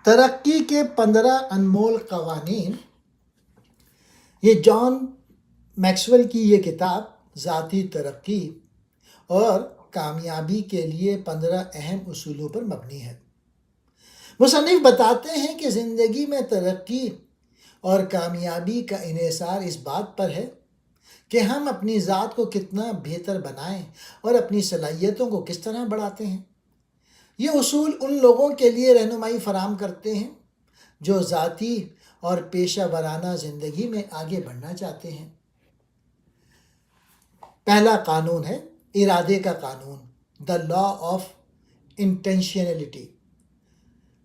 ترقی کے 15 انمول قوانین، یہ جان میکسویل کی یہ کتاب ذاتی ترقی اور کامیابی کے لیے 15 اہم اصولوں پر مبنی ہے۔ مصنف بتاتے ہیں کہ زندگی میں ترقی اور کامیابی کا انحصار اس بات پر ہے کہ ہم اپنی ذات کو کتنا بہتر بنائیں اور اپنی صلاحیتوں کو کس طرح بڑھاتے ہیں۔ یہ اصول ان لوگوں کے لیے رہنمائی فراہم کرتے ہیں جو ذاتی اور پیشہ ورانہ زندگی میں آگے بڑھنا چاہتے ہیں۔ پہلا قانون ہے ارادے کا قانون، دا لا آف انٹینشنلٹی۔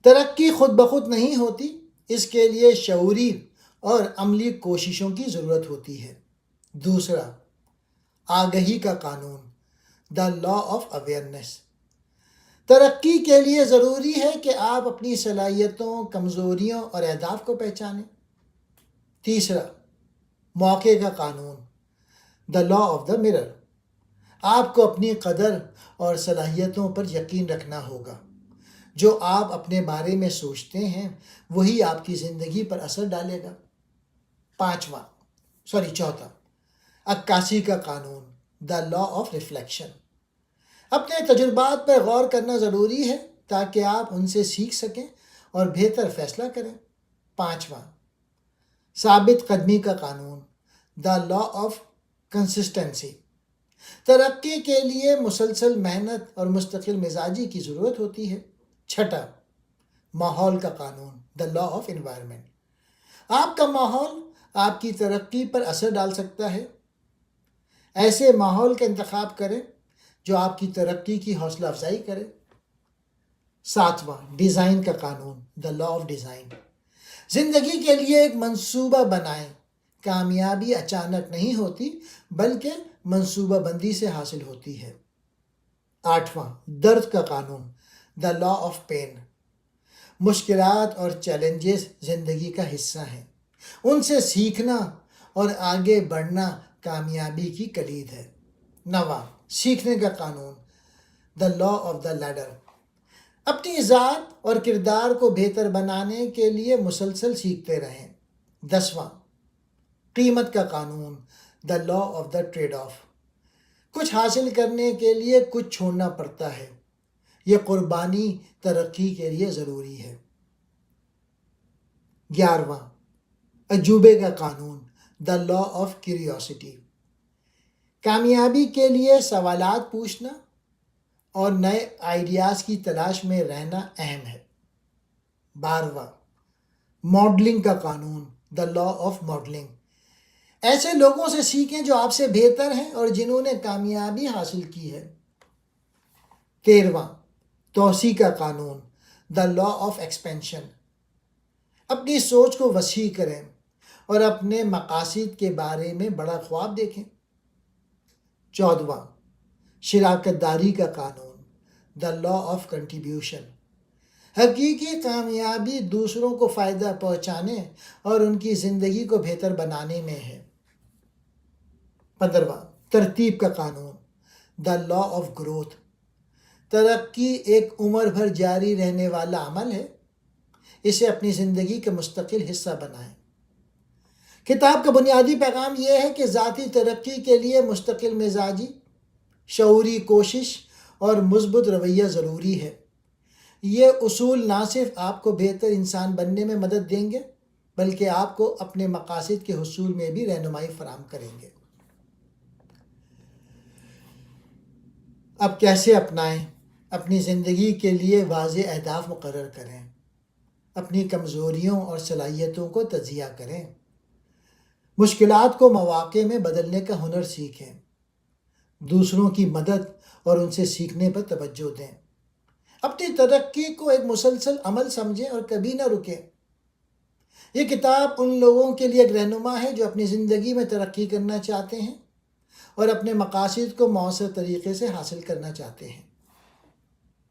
ترقی خود بخود نہیں ہوتی، اس کے لیے شعوری اور عملی کوششوں کی ضرورت ہوتی ہے۔ دوسرا، آگہی کا قانون، دا لا آف اویئرنیس۔ ترقی کے لیے ضروری ہے کہ آپ اپنی صلاحیتوں، کمزوریوں اور اہداف کو پہچانیں۔ تیسرا، موقع کا قانون، the law of the mirror. آپ کو اپنی قدر اور صلاحیتوں پر یقین رکھنا ہوگا۔ جو آپ اپنے بارے میں سوچتے ہیں وہی آپ کی زندگی پر اثر ڈالے گا۔ چوتھا، عکاسی کا قانون، دا لا آف ریفلیکشن۔ اپنے تجربات پر غور کرنا ضروری ہے تاکہ آپ ان سے سیکھ سکیں اور بہتر فیصلہ کریں۔ پانچواں، ثابت قدمی کا قانون، دا لا آف کنسسٹنسی۔ ترقی کے لیے مسلسل محنت اور مستقل مزاجی کی ضرورت ہوتی ہے۔ چھٹا، ماحول کا قانون، دا لا آف انوائرمنٹ۔ آپ کا ماحول آپ کی ترقی پر اثر ڈال سکتا ہے۔ ایسے ماحول کا انتخاب کریں جو آپ کی ترقی کی حوصلہ افزائی کرے۔ ساتواں، ڈیزائن کا قانون، دا لا آف ڈیزائن۔ زندگی کے لیے ایک منصوبہ بنائیں۔ کامیابی اچانک نہیں ہوتی بلکہ منصوبہ بندی سے حاصل ہوتی ہے۔ آٹھواں، درد کا قانون، دا لا آف پین۔ مشکلات اور چیلنجز زندگی کا حصہ ہیں، ان سے سیکھنا اور آگے بڑھنا کامیابی کی کلید ہے۔ نواں، سیکھنے کا قانون، the law of the leader. اپنی ذات اور کردار کو بہتر بنانے کے لیے مسلسل سیکھتے رہیں۔ دسواں، قیمت کا قانون، the law of the trade off. کچھ حاصل کرنے کے لیے کچھ چھوڑنا پڑتا ہے، یہ قربانی ترقی کے لیے ضروری ہے۔ 11واں، عجوبے کا قانون، دا لا آف کیوریوسٹی۔ کامیابی کے لیے سوالات پوچھنا اور نئے آئیڈیاز کی تلاش میں رہنا اہم ہے۔ 12واں، ماڈلنگ کا قانون، دا لا آف ماڈلنگ۔ ایسے لوگوں سے سیکھیں جو آپ سے بہتر ہیں اور جنہوں نے کامیابی حاصل کی ہے۔ 13واں، توسیع کا قانون، دا لا آف ایکسپینشن۔ اپنی سوچ کو وسیع کریں اور اپنے مقاصد کے بارے میں بڑا خواب دیکھیں۔ 14واں، شراکت داری کا قانون، دا لا آف کنٹریبیوشن۔ حقیقی کامیابی دوسروں کو فائدہ پہنچانے اور ان کی زندگی کو بہتر بنانے میں ہے۔ 15واں، ترتیب کا قانون، دا لا آف گروتھ۔ ترقی ایک عمر بھر جاری رہنے والا عمل ہے، اسے اپنی زندگی کا مستقل حصہ بنائیں۔ کتاب کا بنیادی پیغام یہ ہے کہ ذاتی ترقی کے لیے مستقل مزاجی، شعوری کوشش اور مثبت رویہ ضروری ہے۔ یہ اصول نہ صرف آپ کو بہتر انسان بننے میں مدد دیں گے بلکہ آپ کو اپنے مقاصد کے حصول میں بھی رہنمائی فراہم کریں گے۔ اب کیسے اپنائیں؟ اپنی زندگی کے لیے واضح اہداف مقرر کریں، اپنی کمزوریوں اور صلاحیتوں کو تجزیہ کریں، مشکلات کو مواقع میں بدلنے کا ہنر سیکھیں، دوسروں کی مدد اور ان سے سیکھنے پر توجہ دیں، اپنی ترقی کو ایک مسلسل عمل سمجھیں اور کبھی نہ رکیں۔ یہ کتاب ان لوگوں کے لیے ایک رہنما ہے جو اپنی زندگی میں ترقی کرنا چاہتے ہیں اور اپنے مقاصد کو مؤثر طریقے سے حاصل کرنا چاہتے ہیں۔